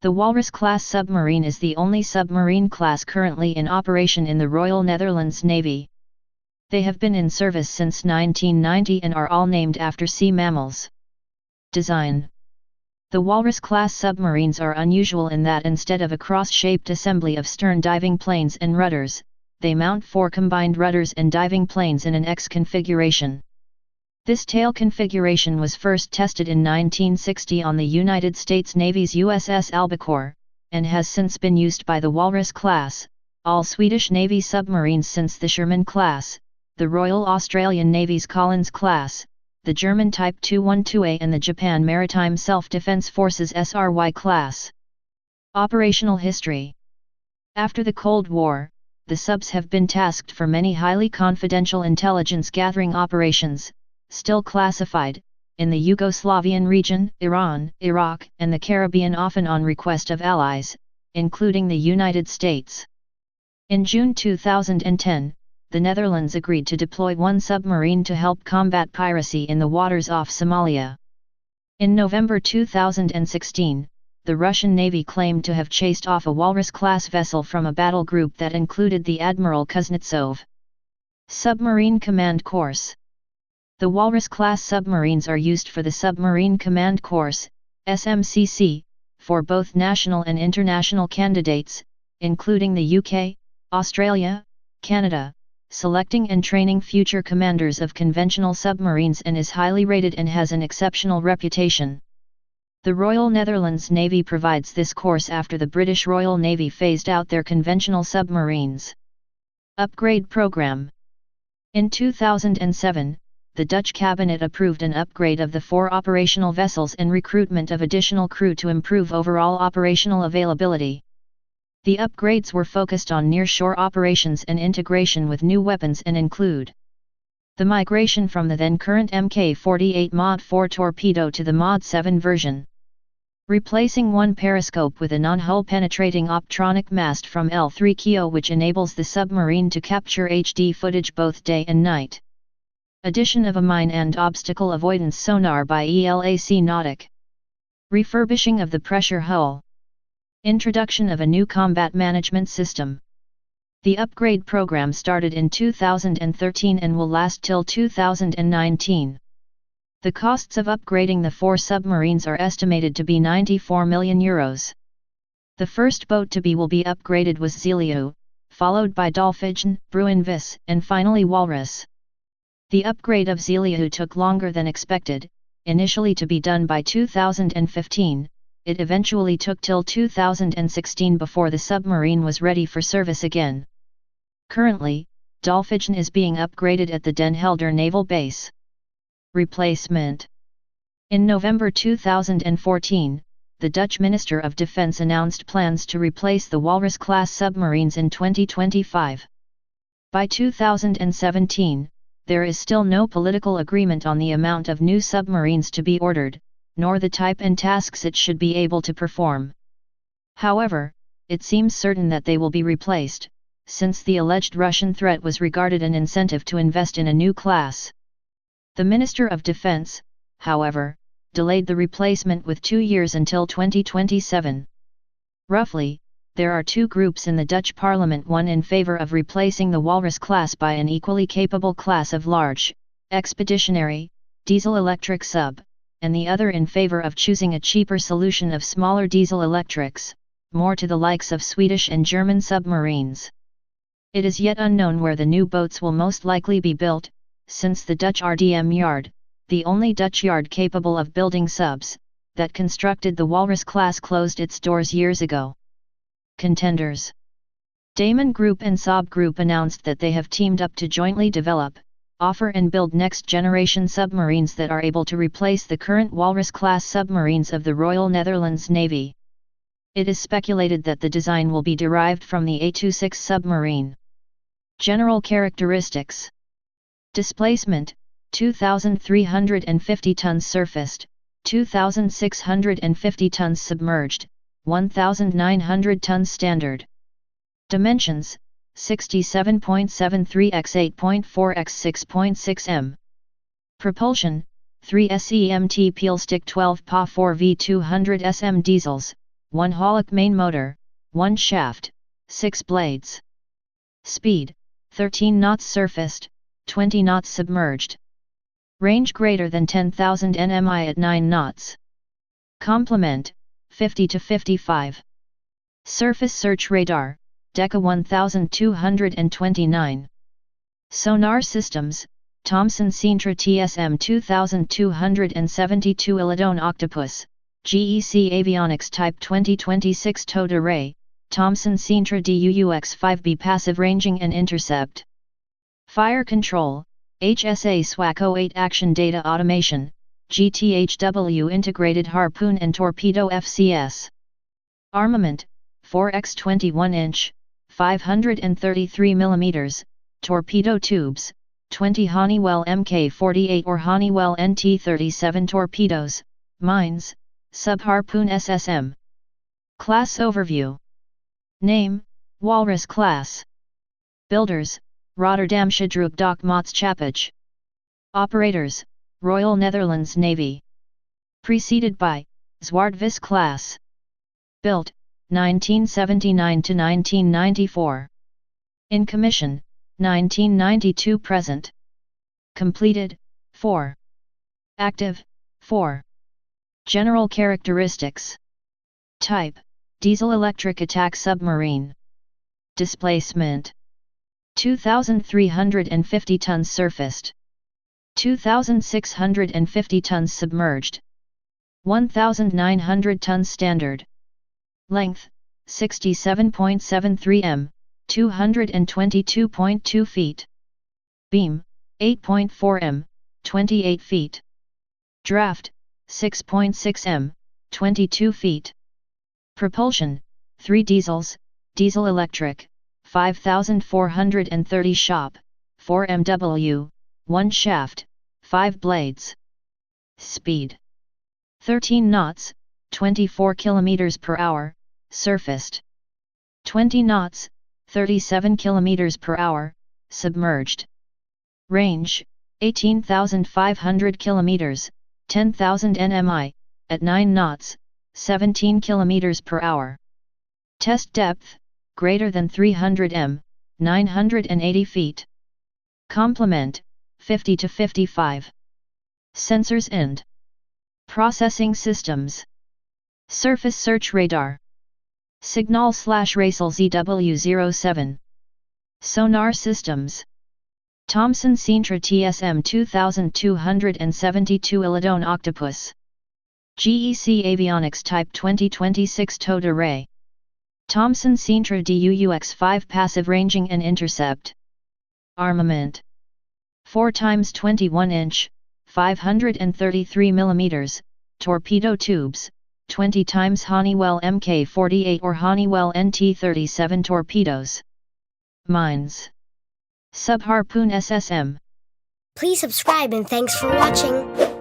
The Walrus-class submarine is the only submarine class currently in operation in the Royal Netherlands Navy. They have been in service since 1990 and are all named after sea mammals. Design. The Walrus-class submarines are unusual in that instead of a cross-shaped assembly of stern diving planes and rudders, they mount 4 combined rudders and diving planes in an X configuration. This tail configuration was first tested in 1960 on the United States Navy's USS Albacore, and has since been used by the Walrus class, all Swedish Navy submarines since the Sherman class, the Royal Australian Navy's Collins class, the German Type 212A and the Japan Maritime Self-Defense Forces SRY class. Operational history. After the Cold War, the subs have been tasked for many highly confidential intelligence-gathering operations, still classified, in the Yugoslavian region, Iran, Iraq, and the Caribbean, often on request of allies, including the United States. In June 2010, the Netherlands agreed to deploy 1 submarine to help combat piracy in the waters off Somalia. In November 2016, the Russian Navy claimed to have chased off a Walrus-class vessel from a battle group that included the Admiral Kuznetsov. Submarine Command Course. The Walrus-class submarines are used for the Submarine Command Course, SMCC, for both national and international candidates, including the UK, Australia, Canada, selecting and training future commanders of conventional submarines, and is highly rated and has an exceptional reputation. The Royal Netherlands Navy provides this course after the British Royal Navy phased out their conventional submarines. Upgrade Program. In 2007, the Dutch cabinet approved an upgrade of the 4 operational vessels and recruitment of additional crew to improve overall operational availability. The upgrades were focused on near-shore operations and integration with new weapons and include the migration from the then-current Mk48 Mod 4 torpedo to the Mod 7 version, replacing one periscope with a non-hull penetrating optronic mast from L3 Kio, which enables the submarine to capture HD footage both day and night. Addition of a mine and obstacle avoidance sonar by ELAC Nautic. Refurbishing of the pressure hull. Introduction of a new combat management system. The upgrade program started in 2013 and will last till 2019. The costs of upgrading the 4 submarines are estimated to be €94 million. The first boat to be will be upgraded was Zeliu, followed by Dolphin, Bruinvis, and finally Walrus. The upgrade of Zeliu took longer than expected, initially to be done by 2015, it eventually took till 2016 before the submarine was ready for service again. Currently, Dolphin is being upgraded at the Den Helder Naval Base. Replacement. In November 2014, the Dutch Minister of Defense announced plans to replace the Walrus-class submarines in 2025. By 2017, there is still no political agreement on the amount of new submarines to be ordered, nor the type and tasks it should be able to perform. However, it seems certain that they will be replaced, since the alleged Russian threat was regarded an incentive to invest in a new class. The Minister of Defense, however, delayed the replacement with 2 years until 2027. Roughly, there are 2 groups in the Dutch parliament, one in favor of replacing the Walrus class by an equally capable class of large, expeditionary, diesel-electric sub, and the other in favor of choosing a cheaper solution of smaller diesel-electrics, more to the likes of Swedish and German submarines. It is yet unknown where the new boats will most likely be built, since the Dutch RDM yard, the only Dutch yard capable of building subs, that constructed the Walrus class closed its doors years ago. Contenders. Damen Group and Saab Group announced that they have teamed up to jointly develop, offer and build next-generation submarines that are able to replace the current Walrus-class submarines of the Royal Netherlands Navy. It is speculated that the design will be derived from the A26 submarine. General characteristics. Displacement, 2,350 tons surfaced, 2,650 tons submerged, 1,900 tons standard. Dimensions, 67.73 x 8.4 x 6.6 m. Propulsion, 3 SEMT peel stick 12 Pa 4 V 200 SM diesels, 1 Haulick main motor, 1 shaft, 6 blades. Speed, 13 knots surfaced, 20 knots submerged. Range greater than 10,000 nmi at 9 knots. Complement, 50 to 55. Surface search radar, Deca 1229. Sonar systems, Thomson Sintra TSM 2272 Illidone Octopus, GEC Avionics Type 2026 Towed Array, Thomson Sintra DUUX-5B Passive Ranging and Intercept. Fire Control, HSA SWAC 08 Action Data Automation, GTHW Integrated Harpoon and Torpedo FCS. Armament, 4x 21 inch, 533 mm, torpedo tubes, 20 Honeywell Mk48 or Honeywell NT37 torpedoes, mines, sub-harpoon SSM. Class Overview. Name, Walrus Class. Builders, Rotterdamsche Druk Dock Maatschappij. Operators, Royal Netherlands Navy. Preceded by, Zwaardvis Class. Built, 1979 to 1994. In commission, 1992 present. Completed, 4. Active, 4. General characteristics. Type, diesel-electric attack submarine. Displacement, 2,350 tons surfaced, 2,650 tons submerged, 1,900 tons standard. Length, 67.73 m, 222.2 feet. Beam, 8.4 m, 28 feet. Draft, 6.6 m, 22 feet. Propulsion, 3 diesels, diesel electric, 5,430 shop, 4 MW, 1 shaft, 5 blades. Speed, 13 knots, 24 km per hour, surfaced. 20 knots, 37 km per hour, submerged. Range, 18,500 km, 10,000 nmi, at 9 knots, 17 km per hour. Test depth, greater than 300 m, 980 feet. Complement, 50 to 55. Sensors and processing systems. Surface search radar. Signal/Racal ZW07. Sonar systems. Thomson Sintra TSM 2272 Illidone Octopus. GEC Avionics Type 2026 Towed Array. Thomson Sintra DUUX-5 Passive Ranging and Intercept. Armament, 4x21 inch, 533 mm, torpedo tubes, 20 times Honeywell Mk48 or Honeywell NT37 torpedoes. Mines. Sub-harpoon SSM. Please subscribe and thanks for watching.